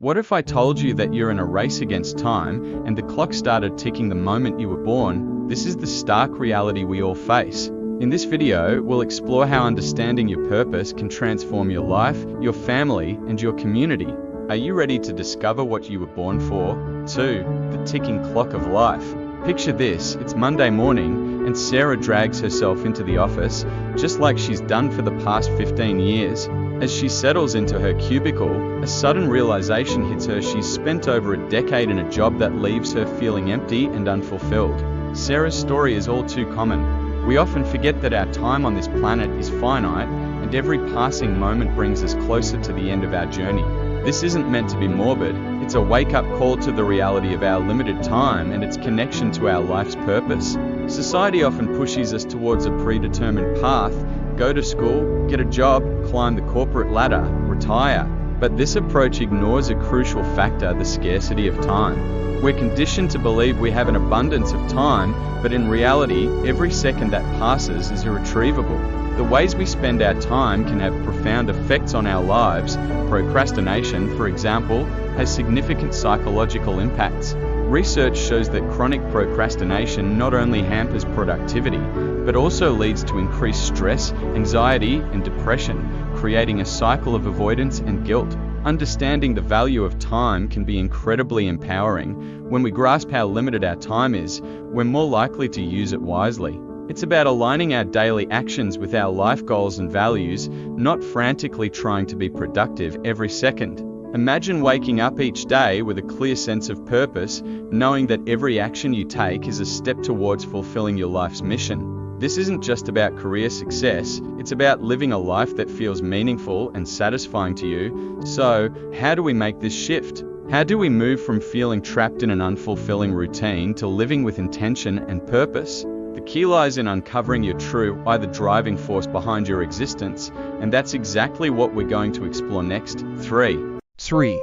What if I told you that you're in a race against time, and the clock started ticking the moment you were born? This is the stark reality we all face. In this video, we'll explore how understanding your purpose can transform your life, your family, and your community. Are you ready to discover what you were born for? 2. The ticking clock of life. Picture this, it's Monday morning, and Sarah drags herself into the office, just like she's done for the past 15 years. As she settles into her cubicle, a sudden realization hits her. She's spent over a decade in a job that leaves her feeling empty and unfulfilled. Sarah's story is all too common. We often forget that our time on this planet is finite, and every passing moment brings us closer to the end of our journey. This isn't meant to be morbid, it's a wake-up call to the reality of our limited time and its connection to our life's purpose. Society often pushes us towards a predetermined path: go to school, get a job, climb the corporate ladder, retire. But this approach ignores a crucial factor: the scarcity of time. We're conditioned to believe we have an abundance of time, but in reality, every second that passes is irretrievable. The ways we spend our time can have profound effects on our lives. Procrastination, for example, has significant psychological impacts. Research shows that chronic procrastination not only hampers productivity, but also leads to increased stress, anxiety, and depression, creating a cycle of avoidance and guilt. Understanding the value of time can be incredibly empowering. When we grasp how limited our time is, we're more likely to use it wisely. It's about aligning our daily actions with our life goals and values, not frantically trying to be productive every second. Imagine waking up each day with a clear sense of purpose, knowing that every action you take is a step towards fulfilling your life's mission. This isn't just about career success, it's about living a life that feels meaningful and satisfying to you. So, how do we make this shift? How do we move from feeling trapped in an unfulfilling routine to living with intention and purpose? The key lies in uncovering your true why, the driving force behind your existence, and that's exactly what we're going to explore next. 3.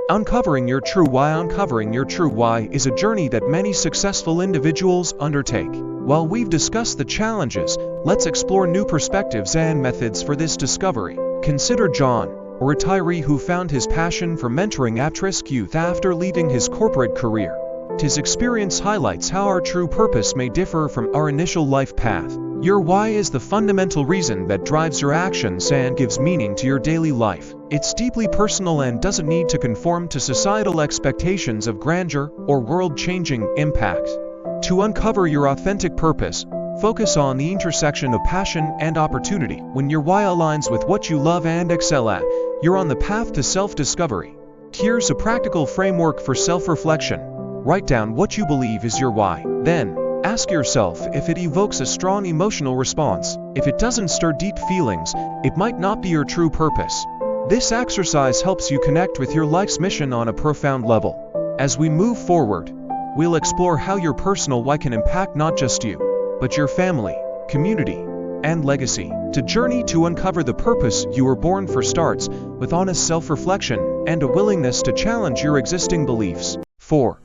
Uncovering your true why. Uncovering your true why is a journey that many successful individuals undertake. While we've discussed the challenges, let's explore new perspectives and methods for this discovery. Consider John, a retiree who found his passion for mentoring at-risk youth after leaving his corporate career. His experience highlights how our true purpose may differ from our initial life path. Your why is the fundamental reason that drives your actions and gives meaning to your daily life. It's deeply personal and doesn't need to conform to societal expectations of grandeur or world-changing impact. To uncover your authentic purpose, focus on the intersection of passion and opportunity. When your why aligns with what you love and excel at, you're on the path to self-discovery. Here's a practical framework for self-reflection. Write down what you believe is your why. Then, ask yourself if it evokes a strong emotional response. If it doesn't stir deep feelings, it might not be your true purpose. This exercise helps you connect with your life's mission on a profound level. As we move forward, we'll explore how your personal why can impact not just you, but your family, community, and legacy. The journey to uncover the purpose you were born for starts with honest self-reflection and a willingness to challenge your existing beliefs. 4.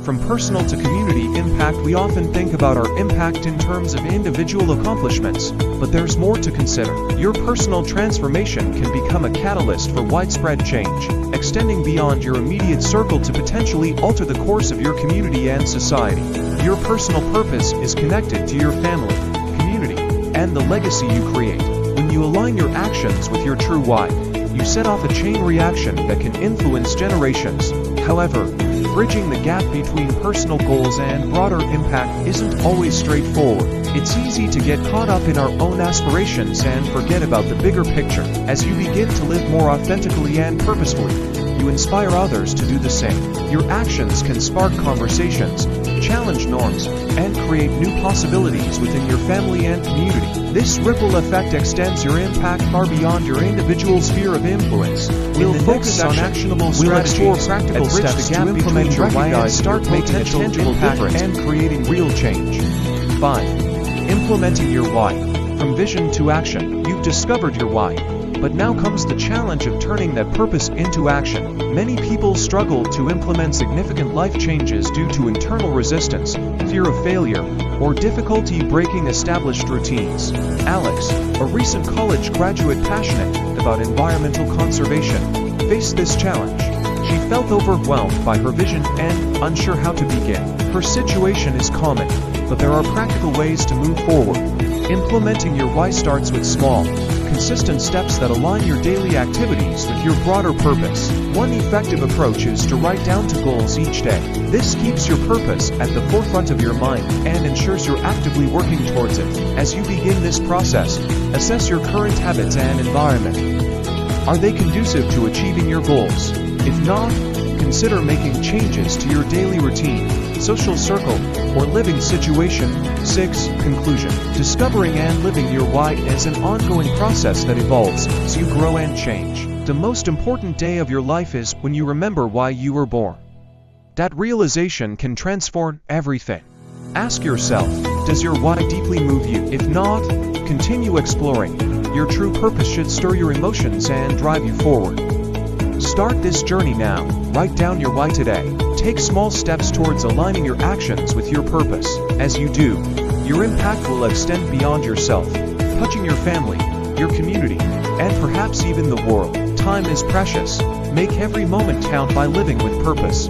From personal to community impact. We often think about our impact in terms of individual accomplishments, but there's more to consider. Your personal transformation can become a catalyst for widespread change, extending beyond your immediate circle to potentially alter the course of your community and society. Your personal purpose is connected to your family, community, and the legacy you create. When you align your actions with your true why, you set off a chain reaction that can influence generations. However, bridging the gap between personal goals and broader impact isn't always straightforward. It's easy to get caught up in our own aspirations and forget about the bigger picture. As you begin to live more authentically and purposefully, you inspire others to do the same. Your actions can spark conversations, challenge norms, and create new possibilities within your family and community. This ripple effect extends your impact far beyond your individual sphere of influence. We'll focus on actionable strategies, practical steps to implement your why and start making a tangible difference and creating real change. 5. Implementing your why. From vision to action, you've discovered your why. But now comes the challenge of turning that purpose into action. Many people struggle to implement significant life changes due to internal resistance, fear of failure, or difficulty breaking established routines. Alex, a recent college graduate passionate about environmental conservation, faced this challenge. She felt overwhelmed by her vision and unsure how to begin. Her situation is common, but there are practical ways to move forward. Implementing your why starts with small, consistent steps that align your daily activities with your broader purpose. One effective approach is to write down two goals each day. This keeps your purpose at the forefront of your mind and ensures you're actively working towards it. As you begin this process, assess your current habits and environment. Are they conducive to achieving your goals? If not, consider making changes to your daily routine, social circle, or living situation. 6. Conclusion. Discovering and living your why is an ongoing process that evolves as you grow and change. The most important day of your life is when you remember why you were born. That realization can transform everything. Ask yourself, does your why deeply move you? If not, continue exploring. Your true purpose should stir your emotions and drive you forward. Start this journey now. Write down your why today. Take small steps towards aligning your actions with your purpose. As you do, your impact will extend beyond yourself, touching your family, your community, and perhaps even the world. Time is precious. Make every moment count by living with purpose.